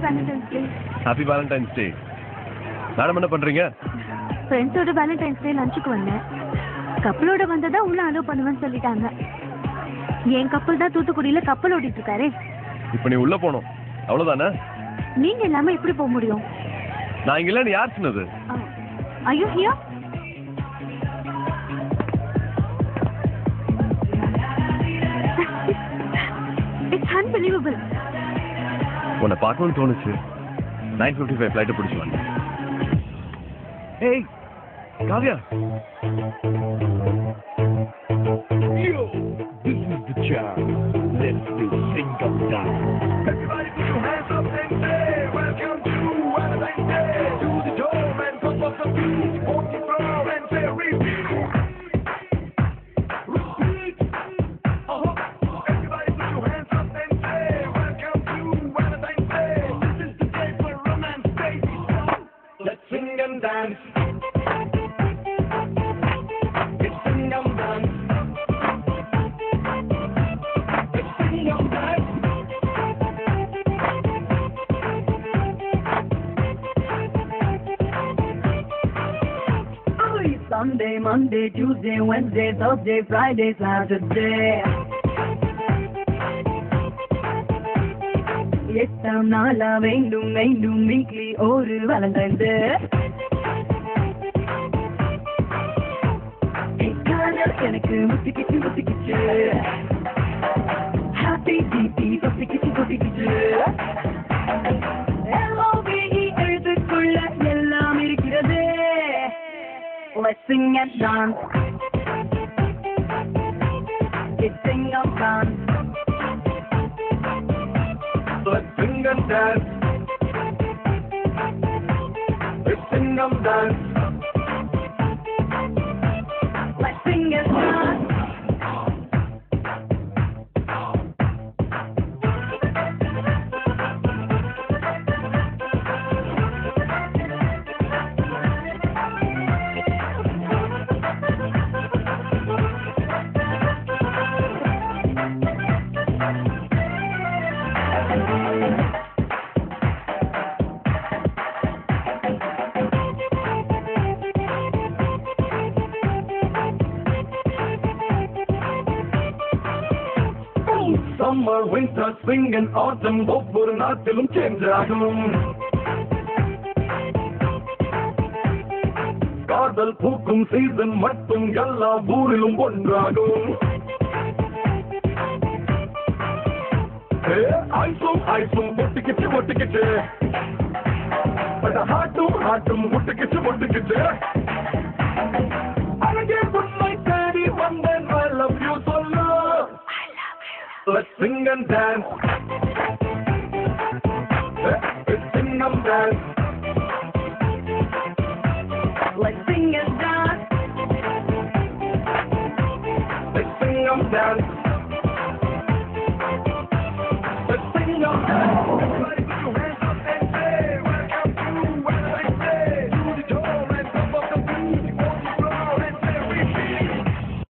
Valentine's டே. Happy Valentine's டே. Madam என்ன பண்றீங்க? ஃப்ரெண்ட்ஸோட வேலண்டைன்ஸ் டே லஞ்சுக்கு வந்தேன். கப்பலோட வந்ததா உள்ள அலோ பண்ணுவேன்னு சொல்லிட்டாங்க. என் கப்பல் தான் தூத்துக்குடியில கப்பல் ஓடிட்டு இருக்காரு. இப்ப நீ உள்ள போகணும், அவ்வளவுதானே? நீங்க இல்லாம எப்படி போக முடியும்? நான் இங்க இல்லன்னு யார் சொன்னது? ஐயோ ஹியர். It's unbelievable. உன்னை பார்க்கணும்னு தோணுச்சு. 9:55 ஃப்ளைட்டை பிடிச்சி வந்தேன். ஏய் Kavya. Yo, this is the jam. Let's do single down. Everybody put your hands up and say, welcome to Valentine's Day. To the door and pop up the beat. On the floor and say, repeat. Repeat. Everybody put your hands up and say, welcome to Valentine's Day. This is the day for romance, baby. Let's sing and dance. Sunday, Monday, Tuesday, Wednesday, Thursday, Friday, Saturday. எட்டாம் நாளா வேண்டும் வேண்டும் weekly ஒரு Valentine's டே. எனக்கு முத்திக்கிச்சு happy DP கொட்டிக்கிச்சு LOVE எழுத்துக்குள்ள எல்லாம் இருக்கிறது. Let's sing and dance. Let's sing and dance. Let's sing and dance. Let's sing and dance. Let's sing and dance. Summer, winter, spring and autumn ஒவ்வொரு நாட்டிலும் சேஞ்ச் ஆகும். காதல் பூக்கும் season மட்டும் எல்லா ஊரிலும் ஒன்றாகும். ஐசும் ஒட்டிக்கிச்சு ஹாட்டும் ஒட்டிக்கிச்சு அழகே உன்னை தேடி வந்தேன். I love you சொல்லு. Let's sing and dance. Let's sing and dance.